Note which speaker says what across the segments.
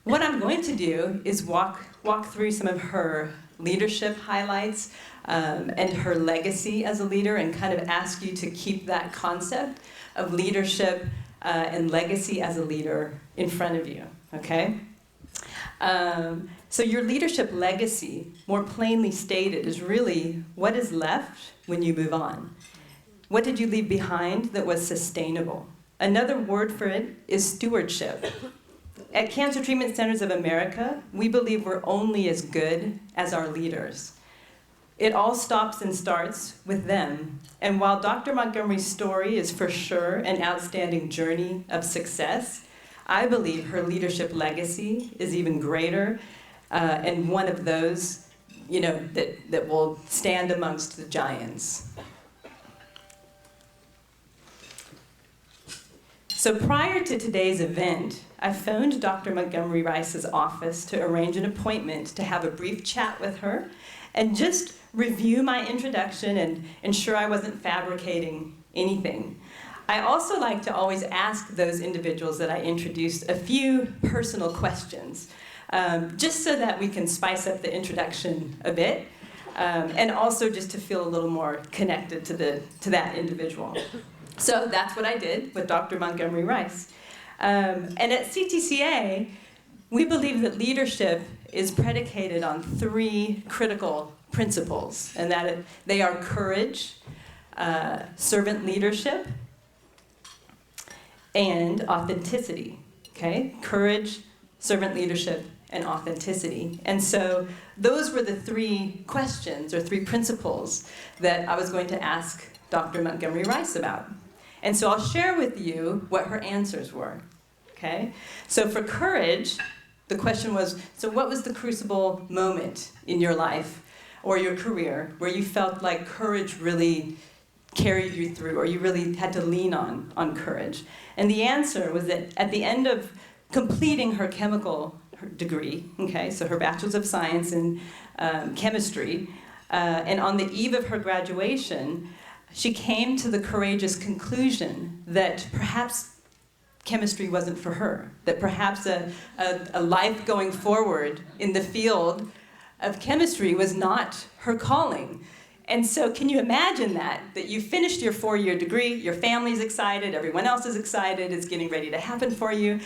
Speaker 1: what I'm going to do is walk through some of her leadership highlights and her legacy as a leader, and kind of ask you to keep that concept of leadership and legacy as a leader in front of you, okay? So your leadership legacy, more plainly stated, is really what is left when you move on. What did you leave behind that was sustainable? Another word for it is stewardship. At Cancer Treatment Centers of America, we believe we're only as good as our leaders. It all stops and starts with them. And while Dr. Montgomery's story is for sure an outstanding journey of success, I believe her leadership legacy is even greater, and one of those, that will stand amongst the giants. So prior to today's event, I phoned Dr. Montgomery Rice's office to arrange an appointment to have a brief chat with her and just review my introduction and ensure I wasn't fabricating anything. I also like to always ask those individuals that I introduced a few personal questions, just so that we can spice up the introduction a bit, and also just to feel a little more connected to that individual. So that's what I did with Dr. Montgomery Rice. And at CTCA, we believe that leadership is predicated on three critical principles, and that they are courage, servant leadership, and authenticity, okay? Courage, servant leadership, and authenticity. And so those were the three questions or three principles that I was going to ask Dr. Montgomery Rice about. And so I'll share with you what her answers were, okay? So for courage, the question was, so what was the crucible moment in your life or your career where you felt like courage really carried you through, or you really had to lean on courage? And the answer was that at the end of completing her chemical degree, okay, so her Bachelor's of Science in chemistry, and on the eve of her graduation, she came to the courageous conclusion that perhaps chemistry wasn't for her, that perhaps a life going forward in the field of chemistry was not her calling. And so can you imagine that you finished your 4-year degree, your family's excited, everyone else is excited, it's getting ready to happen for you.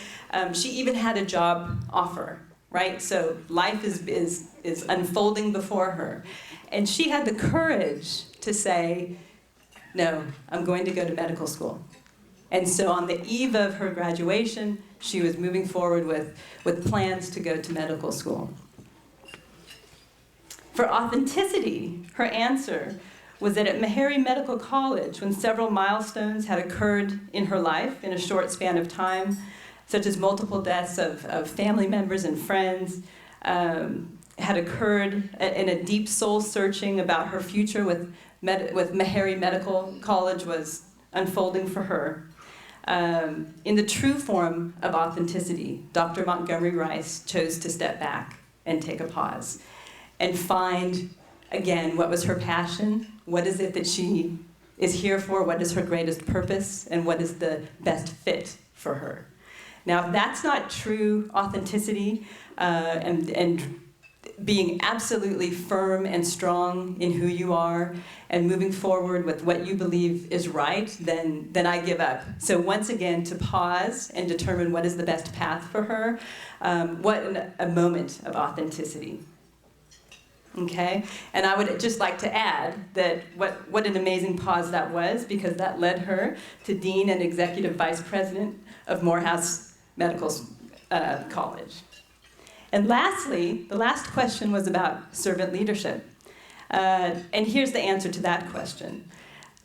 Speaker 1: She even had a job offer, right? So life is unfolding before her. And she had the courage to say, no, I'm going to go to medical school. And so on the eve of her graduation, she was moving forward with plans to go to medical school. For authenticity, her answer was that at Meharry Medical College, when several milestones had occurred in her life in a short span of time, such as multiple deaths of family members and friends, had occurred, and a deep soul searching about her future with Meharry Medical College was unfolding for her. In the true form of authenticity, Dr. Montgomery Rice chose to step back and take a pause and find, again, what was her passion, what is it that she is here for, what is her greatest purpose, and what is the best fit for her. Now, if that's not true authenticity and being absolutely firm and strong in who you are and moving forward with what you believe is right, then I give up. So once again, to pause and determine what is the best path for her, what a moment of authenticity. Okay, and I would just like to add that what an amazing pause that was, because that led her to Dean and Executive Vice President of Morehouse Medical College. And lastly, the last question was about servant leadership. And here's the answer to that question.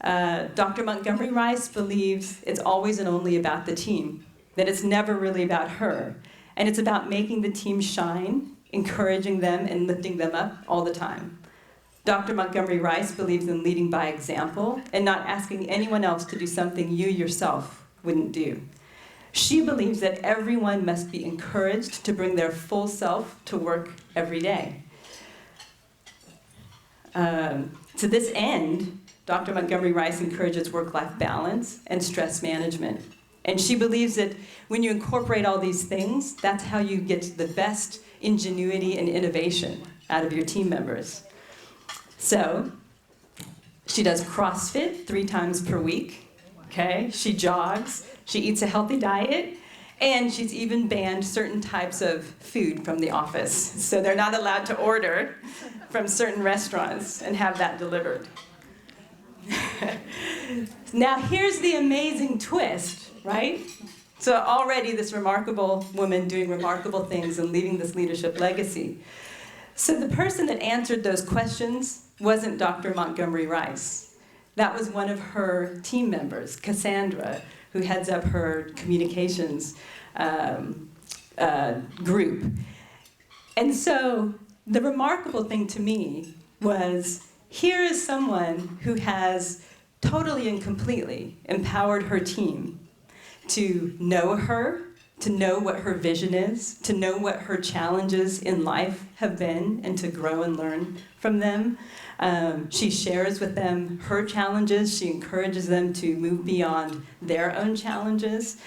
Speaker 1: Dr. Montgomery Rice believes it's always and only about the team, that it's never really about her. And it's about making the team shine, encouraging them and lifting them up all the time. Dr. Montgomery Rice believes in leading by example and not asking anyone else to do something you yourself wouldn't do. She believes that everyone must be encouraged to bring their full self to work every day. To this end, Dr. Montgomery Rice encourages work-life balance and stress management. And she believes that when you incorporate all these things, that's how you get the best ingenuity and innovation out of your team members. So she does CrossFit 3 times per week, okay? She jogs, she eats a healthy diet, and she's even banned certain types of food from the office. So they're not allowed to order from certain restaurants and have that delivered. Now here's the amazing twist, right? So already this remarkable woman doing remarkable things and leaving this leadership legacy. So the person that answered those questions wasn't Dr. Montgomery Rice. That was one of her team members, Cassandra, who heads up her communications group. And so the remarkable thing to me was, here is someone who has totally and completely empowered her team to know her, to know what her vision is, to know what her challenges in life have been, and to grow and learn from them. She shares with them her challenges. She encourages them to move beyond their own challenges.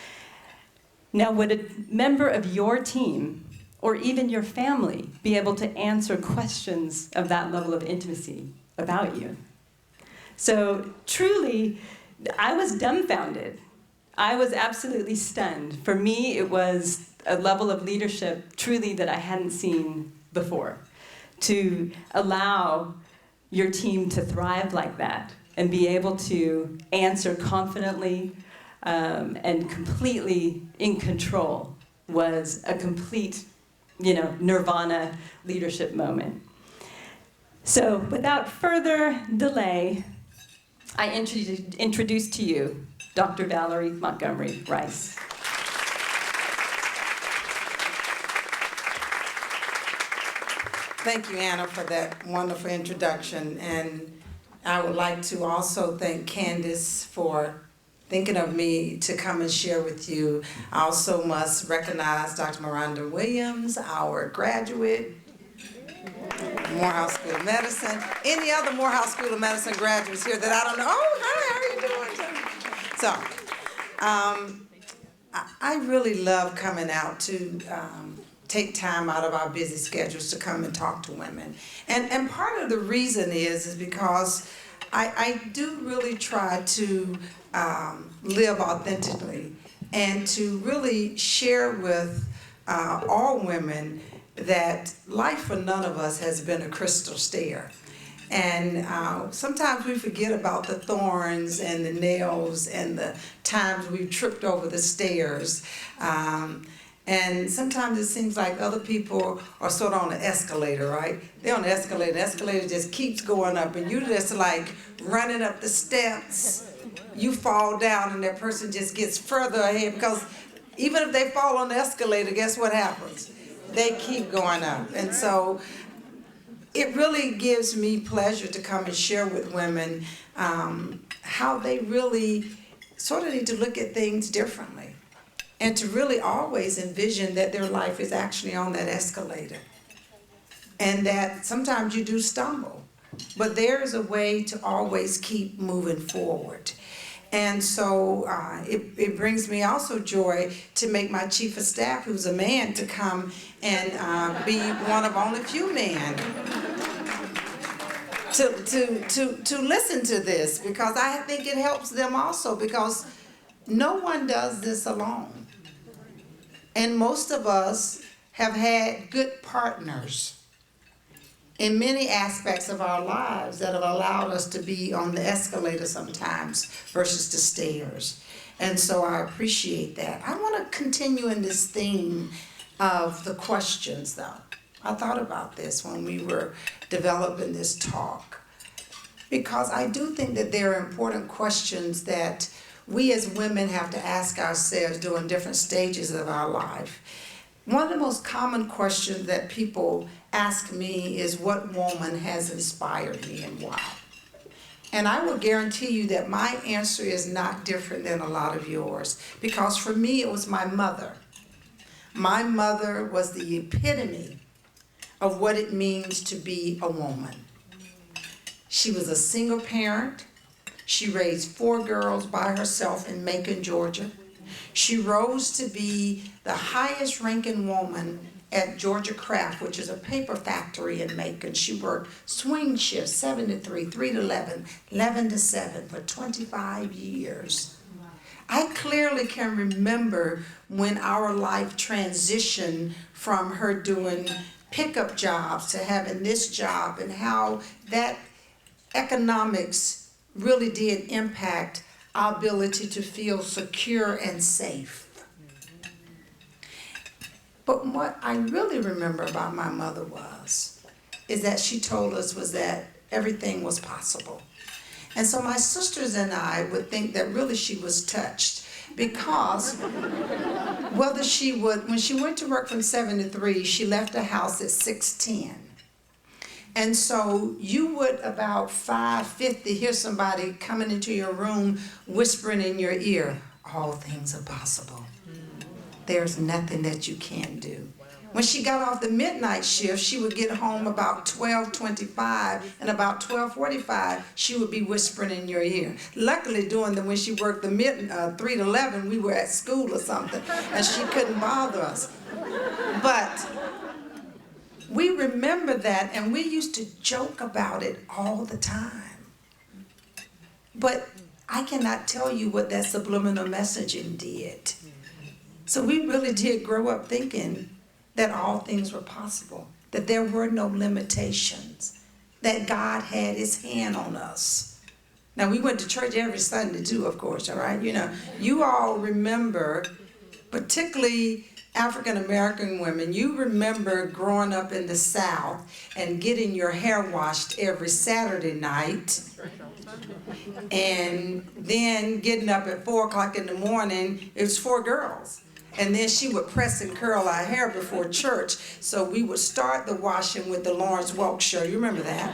Speaker 1: Now, would a member of your team, or even your family, be able to answer questions of that level of intimacy about you? So truly, I was dumbfounded. I was absolutely stunned. For me, it was a level of leadership truly that I hadn't seen before. To allow your team to thrive like that and be able to answer confidently and completely in control was a complete, nirvana leadership moment. So without further delay, I introduce to you Dr. ValerieMontgomery-Rice.
Speaker 2: Thank you, Anna, for that wonderful introduction. And I would like to also thank Candace for thinking of me to come and share with you. I also must recognize Dr. Miranda Williams, our graduate, Morehouse School of Medicine. Any other Morehouse School of Medicine graduates here that I don't know? Oh, hi, how are you doing? So, I really love coming out to take time out of our busy schedules to come and talk to women. And part of the reason is because I do really try to live authentically and to really share with all women that life for none of us has been a crystal stair. And sometimes we forget about the thorns and the nails and the times we've tripped over the stairs. And sometimes it seems like other people are sort of on the escalator, right? They're on the escalator just keeps going up, and you're just like running up the steps. You fall down, and that person just gets further ahead, because even if they fall on the escalator, guess what happens? They keep going up. And so it really gives me pleasure to come and share with women how they really sort of need to look at things differently, and to really always envision that their life is actually on that escalator, and that sometimes you do stumble, but there is a way to always keep moving forward. And so it brings me also joy to make my chief of staff, who's a man, to come and be one of only few men to listen to this, because I think it helps them also, because no one does this alone. And most of us have had good partners in many aspects of our lives that have allowed us to be on the escalator sometimes versus the stairs. And so I appreciate that. I want to continue in this theme of the questions, though. I thought about this when we were developing this talk, because I do think that there are important questions that we as women have to ask ourselves during different stages of our life. One of the most common questions that people ask me is, what woman has inspired me and why? And I will guarantee you that my answer is not different than a lot of yours, because for me it was my mother. My mother was the epitome of what it means to be a woman. She was a single parent. She raised 4 girls by herself in Macon, Georgia. She rose to be the highest ranking woman at Georgia Craft, which is a paper factory in Macon. She worked swing shifts, 7 to 3, 3 to 11, 11 to 7 for 25 years. I clearly can remember when our life transitioned from her doing pickup jobs to having this job, and how that economics really did impact our ability to feel secure and safe. But what I really remember about my mother is that she told us was that everything was possible. And so my sisters and I would think that really she was touched, because when she went to work from 7 to 3, she left the house at 6:10. And so you would about 5:50 hear somebody coming into your room whispering in your ear, all things are possible. There's nothing that you can't do. When she got off the midnight shift, she would get home about 12:25, and about 12:45, she would be whispering in your ear. Luckily, when she worked the 3 to 11, we were at school or something, and she couldn't bother us. But we remember that, and we used to joke about it all the time. But I cannot tell you what that subliminal messaging did. So we really did grow up thinking that all things were possible, that there were no limitations, that God had his hand on us. Now, we went to church every Sunday too, of course, all right? You all remember, particularly African American women, you remember growing up in the South and getting your hair washed every Saturday night, and then getting up at 4 o'clock in the morning. It was 4 girls. And then she would press and curl our hair before church. So we would start the washing with the Lawrence Welk show. You remember that?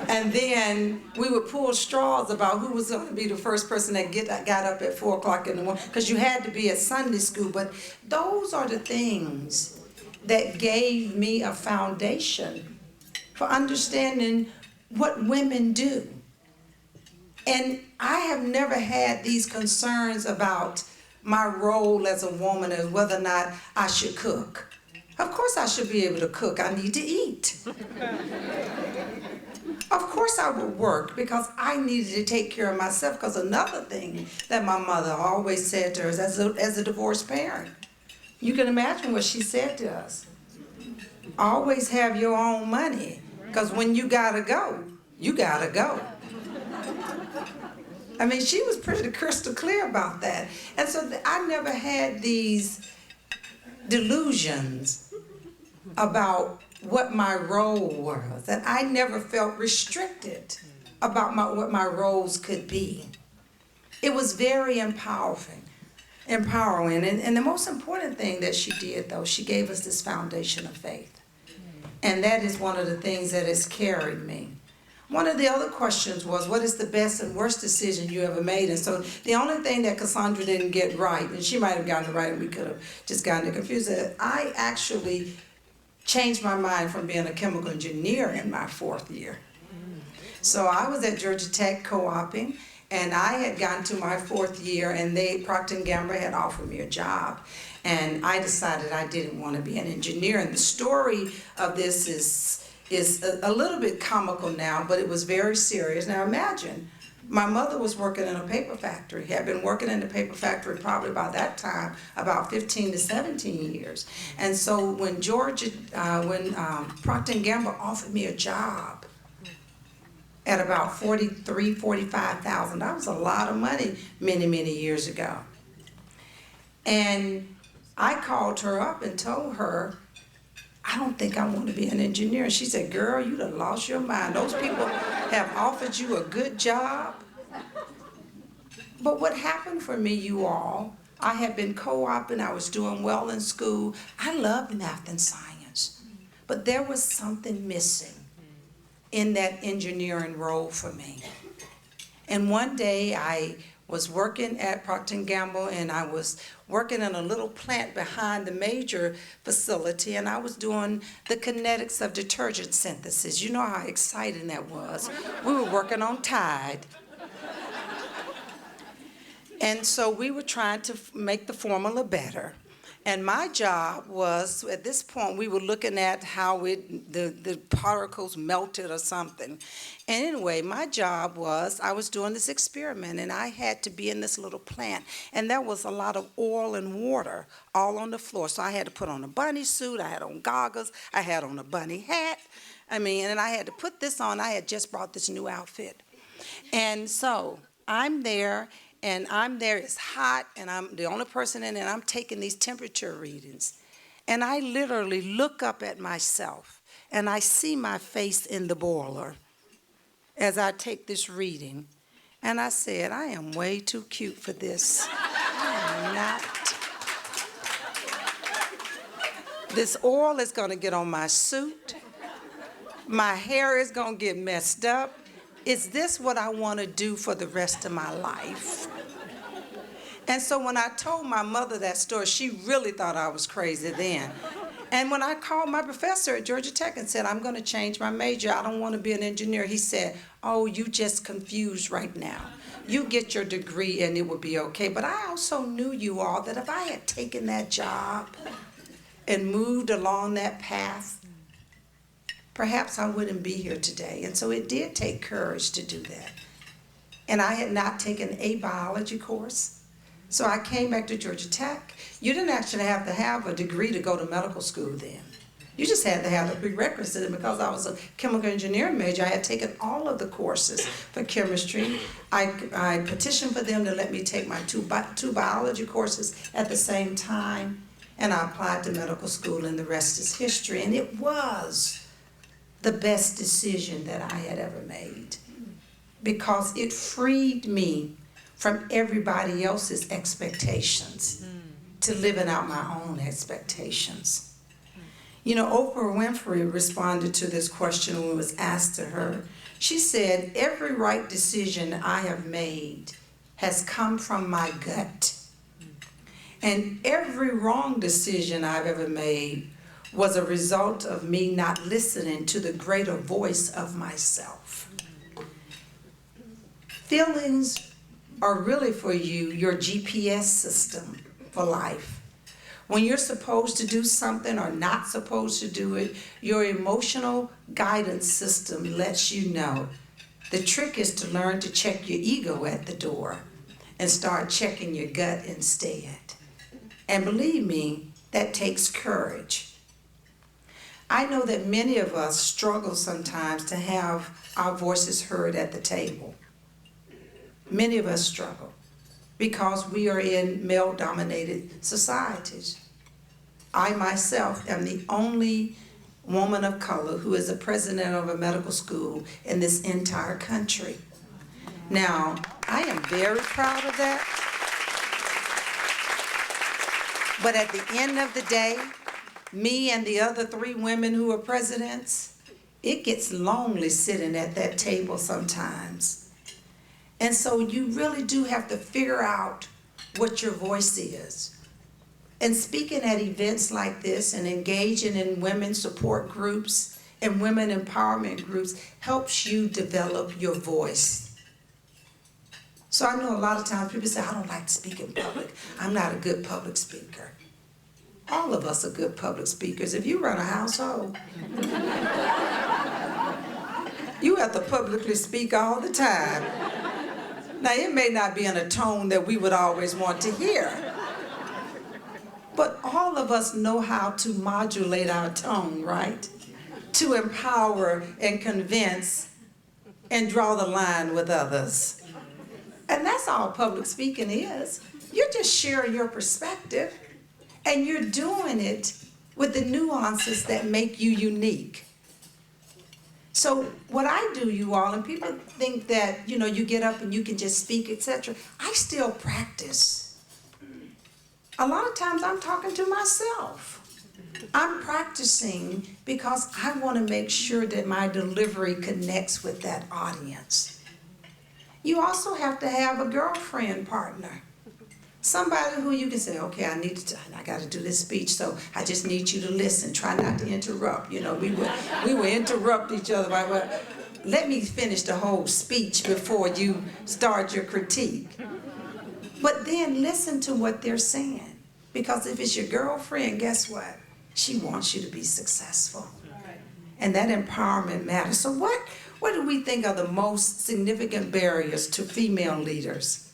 Speaker 2: And then we would pull straws about who was going to be the first person that got up at 4 o'clock in the morning, because you had to be at Sunday school. But those are the things that gave me a foundation for understanding what women do. And I have never had these concerns about my role as a woman, as whether or not I should cook. Of course I should be able to cook. I need to eat. Of course I would work, because I needed to take care of myself. Because another thing that my mother always said to us as a divorced parent, you can imagine what she said to us. Always have your own money, because when you gotta go, you gotta go. I mean, she was pretty crystal clear about that. And so I never had these delusions about what my role was. And I never felt restricted about what my roles could be. It was very empowering. And the most important thing that she did, though, she gave us this foundation of faith. And that is one of the things that has carried me. One of the other questions was, what is the best and worst decision you ever made? And so the only thing that Cassandra didn't get right, and she might have gotten it right and we could have just gotten it confused, that I actually changed my mind from being a chemical engineer in my 4th year. So I was at Georgia Tech co-oping, and I had gotten to my 4th year, and Procter & Gamble had offered me a job. And I decided I didn't want to be an engineer. And the story of this is a little bit comical now, but it was very serious. Now imagine, my mother was working in a paper factory, had been working in the paper factory probably by that time about 15 to 17 years. And so when Procter & Gamble offered me a job at about $43,000, $45,000, that was a lot of money many, many years ago. And I called her up and told her, I don't think I want to be an engineer. And she said, girl, you done lost your mind. Those people have offered you a good job. But what happened for me, you all, I had been co-oping, I was doing well in school. I loved math and science. But there was something missing in that engineering role for me. And one day I was working at Procter & Gamble, and I was working in a little plant behind the major facility, and I was doing the kinetics of detergent synthesis. You know how exciting that was. We were working on Tide. And so we were trying to make the formula better. And my job was, at this point, we were looking at how the particles melted or something. And anyway, my job was, I was doing this experiment, and I had to be in this little plant. And there was a lot of oil and water all on the floor. So I had to put on a bunny suit, I had on goggles, I had on a bunny hat. And I had to put this on. I had just brought this new outfit. And so I'm there, it's hot, and I'm the only person in it, and I'm taking these temperature readings. And I literally look up at myself, and I see my face in the boiler as I take this reading. And I said, I am way too cute for this. I am not. This oil is going to get on my suit. My hair is going to get messed up. Is this what I want to do for the rest of my life? And so when I told my mother that story, she really thought I was crazy then. And when I called my professor at Georgia Tech and said, I'm going to change my major, I don't want to be an engineer, he said, oh, you just confused right now. You get your degree and it will be okay. But I also knew, you all, that if I had taken that job and moved along that path, perhaps I wouldn't be here today. And so it did take courage to do that. And I had not taken a biology course. So I came back to Georgia Tech. You didn't actually have to have a degree to go to medical school then. You just had to have the prerequisite. And because I was a chemical engineering major, I had taken all of the courses for chemistry. I petitioned for them to let me take my two biology courses at the same time. And I applied to medical school, and the rest is history. And it was the best decision that I had ever made, because it freed me from everybody else's expectations to living out my own expectations. You know, Oprah Winfrey responded to this question when it was asked to her. She said, every right decision I have made has come from my gut. And every wrong decision I've ever made was a result of me not listening to the greater voice of myself. Feelings are really for you your GPS system for life. When you're supposed to do something or not supposed to do it, your emotional guidance system lets you know. The trick is to learn to check your ego at the door and start checking your gut instead. And believe me, that takes courage. I know that many of us struggle sometimes to have our voices heard at the table. Many of us struggle because we are in male-dominated societies. I myself am the only woman of color who is a president of a medical school in this entire country. Now, I am very proud of that. But at the end of the day, me and the other 3 women who are presidents, it gets lonely sitting at that table sometimes. And so you really do have to figure out what your voice is. And speaking at events like this and engaging in women's support groups and women empowerment groups helps you develop your voice. So I know a lot of times people say, I don't like to speak in public. I'm not a good public speaker. All of us are good public speakers. If you run a household, you have to publicly speak all the time. Now, it may not be in a tone that we would always want to hear, but all of us know how to modulate our tone, right? To empower and convince and draw the line with others. And that's all public speaking is. You're just sharing your perspective, and you're doing it with the nuances that make you unique. So what I do, you all, and people think that, you know, you get up and you can just speak, etc. I still practice. A lot of times I'm talking to myself. I'm practicing because I want to make sure that my delivery connects with that audience. You also have to have a girlfriend partner. Somebody who you can say, okay, I got to do this speech, so I just need you to listen. Try not to interrupt. You know, we would interrupt each other by, well, let me finish the whole speech before you start your critique. But then listen to what they're saying. Because if it's your girlfriend, guess what? She wants you to be successful. And that empowerment matters. So what do we think are the most significant barriers to female leaders?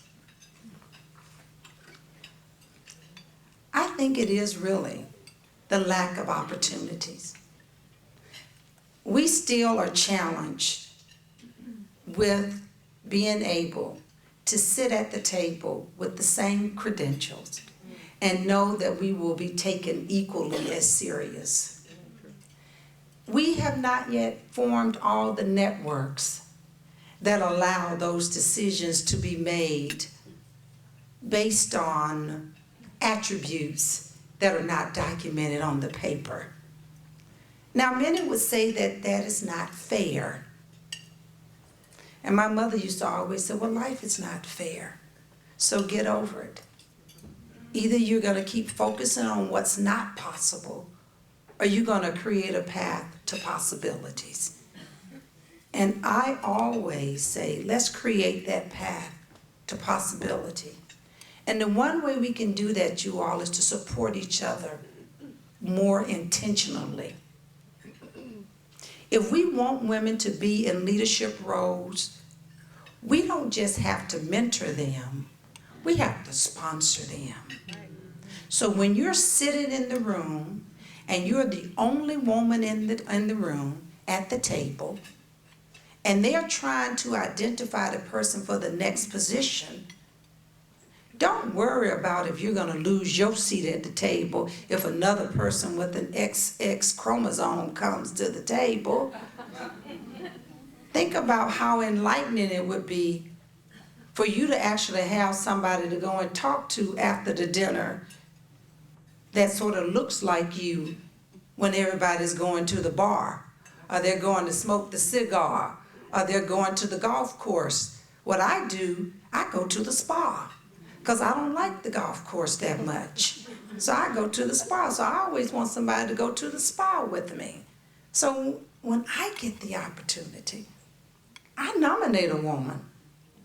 Speaker 2: I think it is really the lack of opportunities. We still are challenged with being able to sit at the table with the same credentials and know that we will be taken equally as serious. We have not yet formed all the networks that allow those decisions to be made based on attributes that are not documented on the paper. Now, many would say that that is not fair. And my mother used to always say, well, life is not fair, so get over it. Either you're going to keep focusing on what's not possible, or you're going to create a path to possibilities. And I always say, let's create that path to possibility. And the one way we can do that, you all, is to support each other more intentionally. If we want women to be in leadership roles, we don't just have to mentor them, we have to sponsor them. So when you're sitting in the room and you're the only woman in the room at the table, and they're trying to identify the person for the next position, don't worry about if you're going to lose your seat at the table if another person with an XX chromosome comes to the table. Think about how enlightening it would be for you to actually have somebody to go and talk to after the dinner that sort of looks like you when everybody's going to the bar, or they're going to smoke the cigar, or they're going to the golf course. What I do, I go to the spa, because I don't like the golf course that much. So I go to the spa. So I always want somebody to go to the spa with me. So when I get the opportunity, I nominate a woman.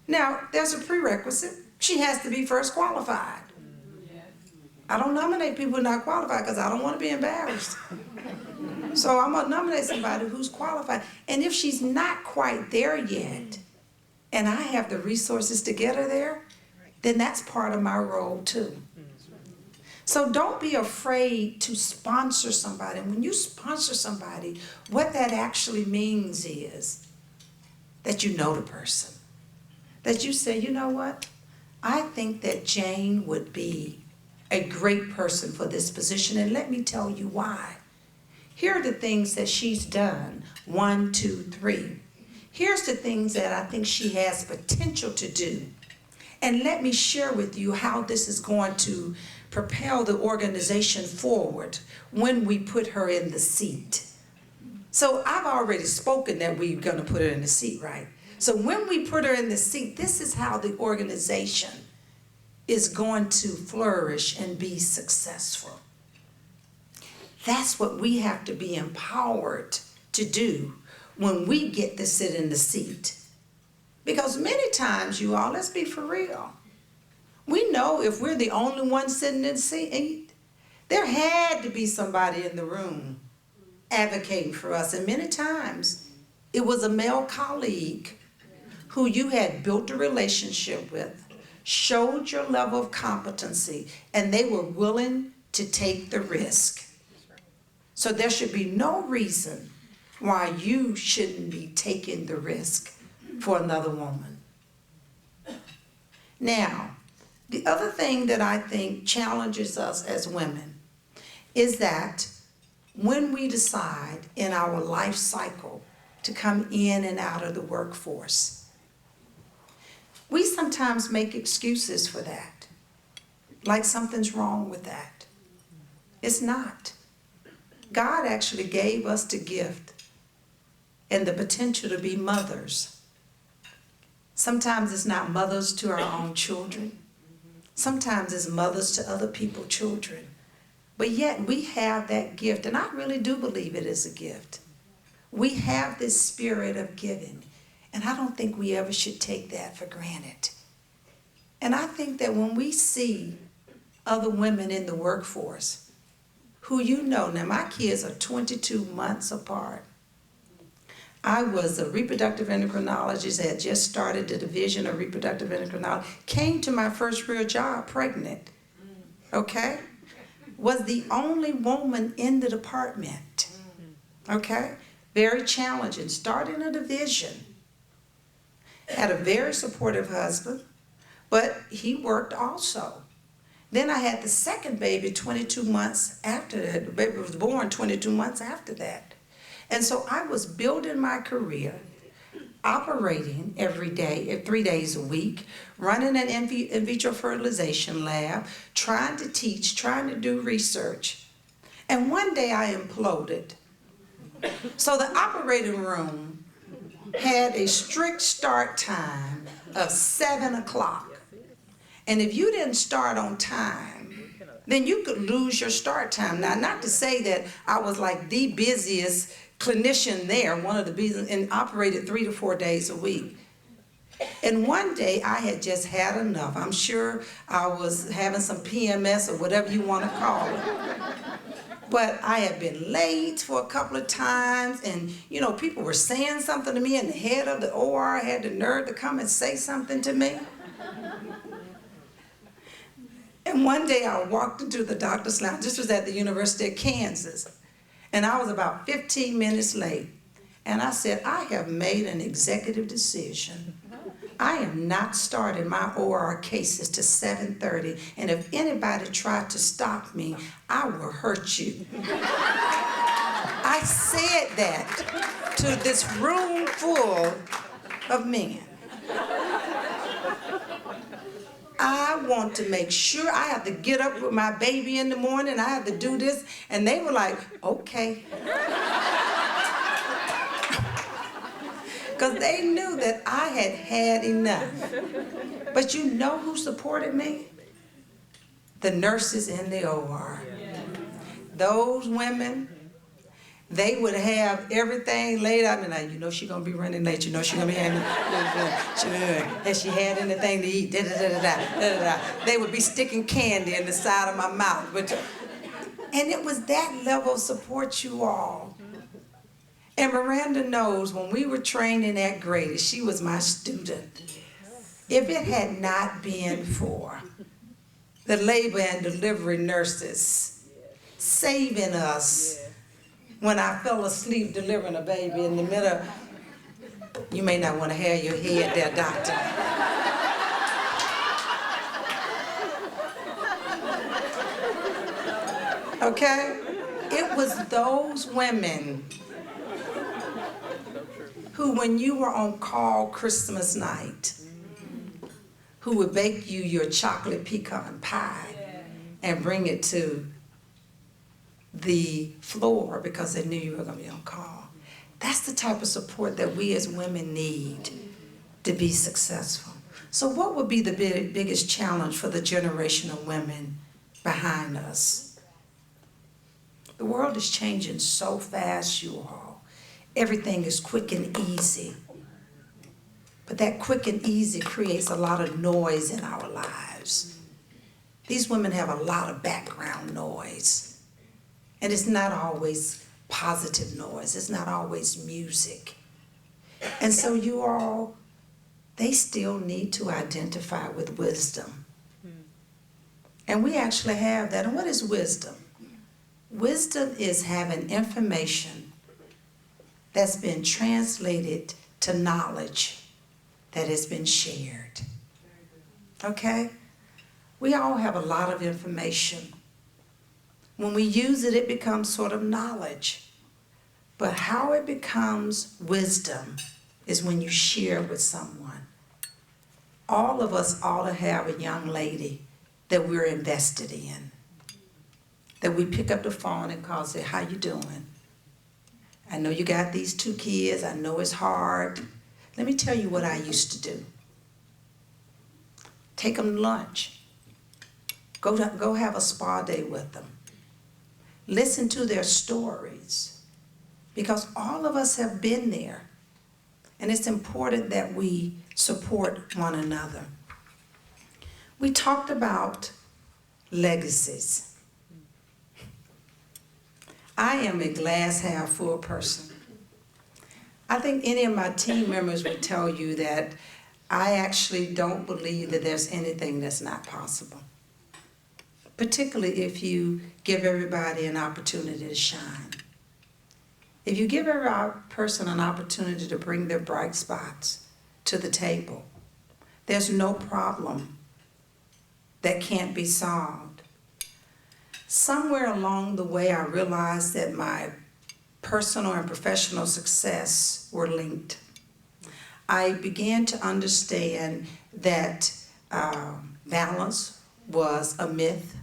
Speaker 2: Now, there's a prerequisite. She has to be first qualified. I don't nominate people who are not qualified because I don't want to be embarrassed. So I'm going to nominate somebody who's qualified. And if she's not quite there yet, and I have the resources to get her there, then that's part of my role too. So don't be afraid to sponsor somebody. And when you sponsor somebody, what that actually means is that you know the person. That you say, you know what? I think that Jane would be a great person for this position, and let me tell you why. Here are the things that she's done. 1, 2, 3. Here's the things that I think she has potential to do. And let me share with you how this is going to propel the organization forward when we put her in the seat. So I've already spoken that we're going to put her in the seat, right? So when we put her in the seat, this is how the organization is going to flourish and be successful. That's what we have to be empowered to do when we get to sit in the seat. Because many times, you all, let's be for real, we know if we're the only one sitting in the seat, there had to be somebody in the room advocating for us. And many times, it was a male colleague who you had built a relationship with, showed your level of competency, and they were willing to take the risk. So there should be no reason why you shouldn't be taking the risk for another woman. Now, the other thing that I think challenges us as women is that when we decide in our life cycle to come in and out of the workforce, we sometimes make excuses for that, like something's wrong with that. It's not. God actually gave us the gift and the potential to be mothers. Sometimes it's not mothers to our own children. Sometimes it's mothers to other people's children. But yet we have that gift, and I really do believe it is a gift. We have this spirit of giving. And I don't think we ever should take that for granted. And I think that when we see other women in the workforce who now my kids are 22 months apart. I was a reproductive endocrinologist, had just started the division of reproductive endocrinology, came to my first real job pregnant, okay? Was the only woman in the department, okay? Very challenging, starting a division. Had a very supportive husband, but he worked also. Then I had the second baby 22 months after that. The baby was born 22 months after that. And so I was building my career, operating every day, 3 days a week, running an in vitro fertilization lab, trying to teach, trying to do research. And one day I imploded. So the operating room had a strict start time of 7 o'clock. And if you didn't start on time, then you could lose your start time. Now, not to say that I was like the busiest clinician there, one of the busiest, and operated 3 to 4 days a week. And one day I had just had enough. I'm sure I was having some PMS or whatever you want to call it. But I had been late for a couple of times, and people were saying something to me, and the head of the OR had the nerve to come and say something to me. And one day I walked into the doctor's lounge. This was at the University of Kansas. And I was about 15 minutes late. And I said, I have made an executive decision. I am not starting my OR cases to 7:30. And if anybody tried to stop me, I will hurt you. I said that to this room full of men. I want to make sure I have to get up with my baby in the morning. I have to do this. And they were like, okay. Because they knew that I had had enough. But you know who supported me? The nurses in the OR. Those women, they would have everything laid out. And she's going to be running late. She's going to be having, has she had anything to eat? They would be sticking candy in the side of my mouth. And it was that level of support, you all. And Miranda knows when we were training at Grady, she was my student. If it had not been for the labor and delivery nurses saving us when I fell asleep delivering a baby in the middle, you may not want to have your head there, doctor. Okay? It was those women who, when you were on call Christmas night, who would bake you your chocolate pecan pie and bring it to the floor because they knew you were going to be on call. That's the type of support that we as women need to be successful. So what would be the biggest challenge for the generation of women behind us? The world is changing so fast, you all. Everything is quick and easy. But that quick and easy creates a lot of noise in our lives. These women have a lot of background noise. And it's not always positive noise. It's not always music. And so you all, they still need to identify with wisdom. And we actually have that. And what is wisdom? Wisdom is having information that's been translated to knowledge that has been shared. Okay? We all have a lot of information. When we use it, it becomes sort of knowledge. But how it becomes wisdom is when you share with someone. All of us ought to have a young lady that we're invested in, that we pick up the phone and call and say, how you doing? I know you got these 2 kids. I know it's hard. Let me tell you what I used to do. Take them to lunch. Go have a spa day with them. Listen to their stories, because all of us have been there. And it's important that we support one another. We talked about legacies. I am a glass half full person. I think any of my team members would tell you that I actually don't believe that there's anything that's not possible, particularly if you give everybody an opportunity to shine. If you give every person an opportunity to bring their bright spots to the table, there's no problem that can't be solved. Somewhere along the way, I realized that my personal and professional success were linked. I began to understand that balance was a myth.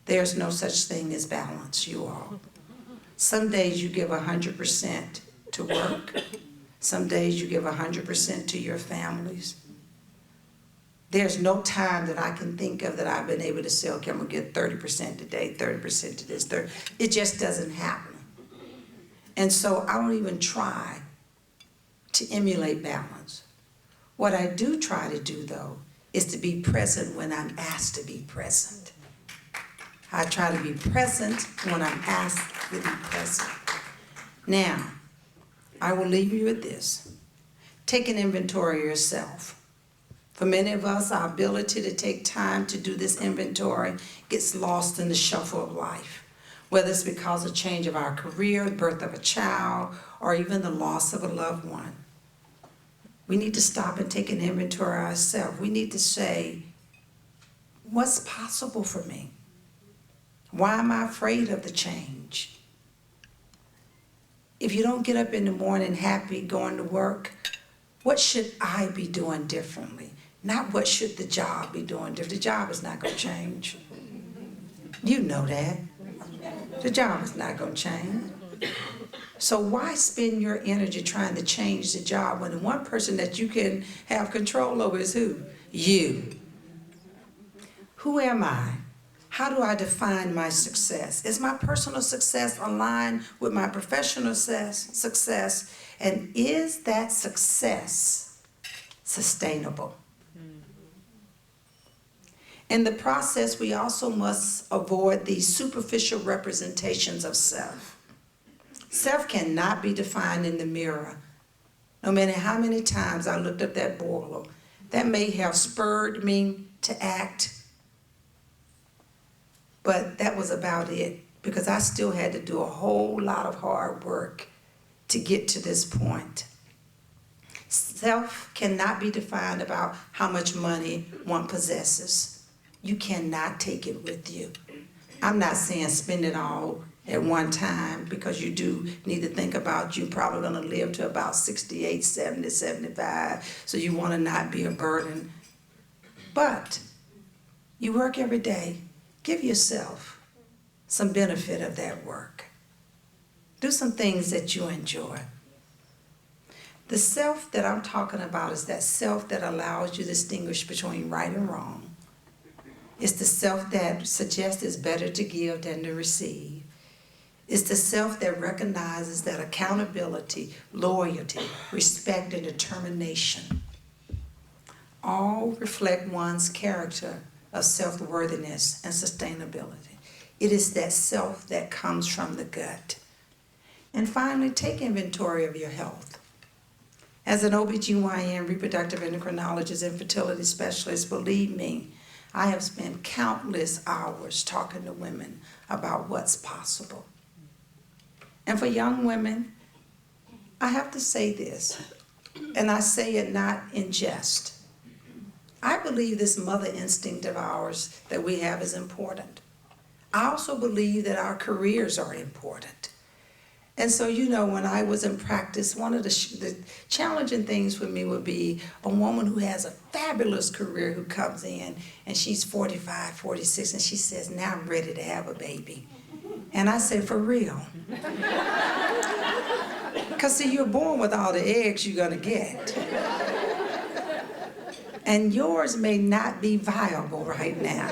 Speaker 2: There's no such thing as balance, you all. Some days you give 100% to work. Some days you give 100% to your families. There's no time that I can think of that I've been able to say, okay, I'm gonna give 30% today, 30% to this, 30. It just doesn't happen. And so I don't even try to emulate balance. What I do try to do, though, is to be present when I'm asked to be present. I try to be present when I'm asked to be present. Now, I will leave you with this. Take an inventory of yourself. For many of us, our ability to take time to do this inventory gets lost in the shuffle of life, whether it's because of change of our career, birth of a child, or even the loss of a loved one. We need to stop and take an inventory of ourselves. We need to say, what's possible for me? Why am I afraid of the change? If you don't get up in the morning happy going to work, what should I be doing differently? Not what should the job be doing different. The job is not going to change. You know that. The job is not going to change. So why spend your energy trying to change the job when the one person that you can have control over is who? You. Who am I? How do I define my success? Is my personal success aligned with my professional success? And is that success sustainable? In the process, we also must avoid these superficial representations of self. Self cannot be defined in the mirror. No matter how many times I looked up that boiler, that may have spurred me to act, but that was about it, because I still had to do a whole lot of hard work to get to this point. Self cannot be defined about how much money one possesses. You cannot take it with you. I'm not saying spend it all at one time, because you do need to think about you're probably going to live to about 68, 70, 75, so you want to not be a burden. But you work every day. Give yourself some benefit of that work. Do some things that you enjoy. The self that I'm talking about is that self that allows you to distinguish between right and wrong. It's the self that suggests it's better to give than to receive. It's the self that recognizes that accountability, loyalty, respect, and determination all reflect one's character of self-worthiness and sustainability. It is that self that comes from the gut. And finally, take inventory of your health. As an OBGYN, reproductive endocrinologist, and fertility specialist, believe me, I have spent countless hours talking to women about what's possible. And for young women, I have to say this, and I say it not in jest. I believe this mother instinct of ours that we have is important. I also believe that our careers are important. And so, you know, when I was in practice, one of the challenging things for me would be a woman who has a fabulous career who comes in and she's 45, 46, and she says, now I'm ready to have a baby. And I say, for real? Because see, you're born with all the eggs you're gonna get. And yours may not be viable right now.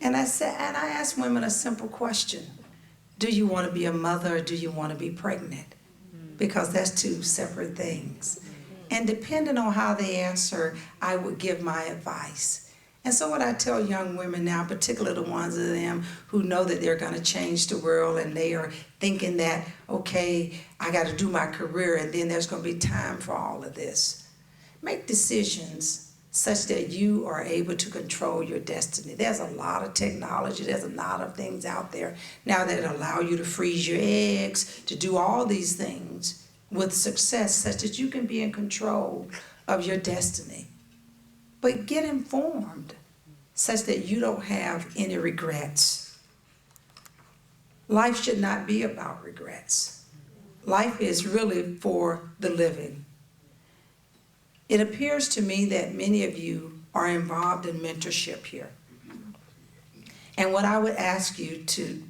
Speaker 2: And I ask women a simple question. Do you want to be a mother, or do you want to be pregnant? Because that's two separate things. And depending on how they answer, I would give my advice. And so what I tell young women now, particularly the ones of them who know that they're going to change the world and they are thinking that, okay, I got to do my career and then there's going to be time for all of this. Make decisions such that you are able to control your destiny. There's a lot of technology, there's a lot of things out there now that allow you to freeze your eggs, to do all these things with success such that you can be in control of your destiny. But get informed such that you don't have any regrets. Life should not be about regrets. Life is really for the living. It appears to me that many of you are involved in mentorship here. And what I would ask you to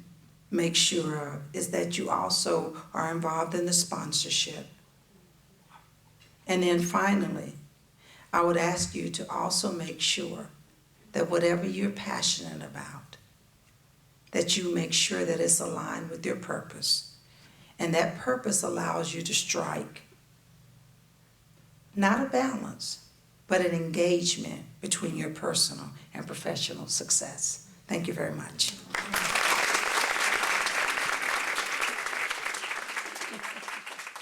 Speaker 2: make sure of is that you also are involved in the sponsorship. And then finally, I would ask you to also make sure that whatever you're passionate about, that you make sure that it's aligned with your purpose. And that purpose allows you to strike not a balance, but an engagement between your personal and professional success. Thank you very much.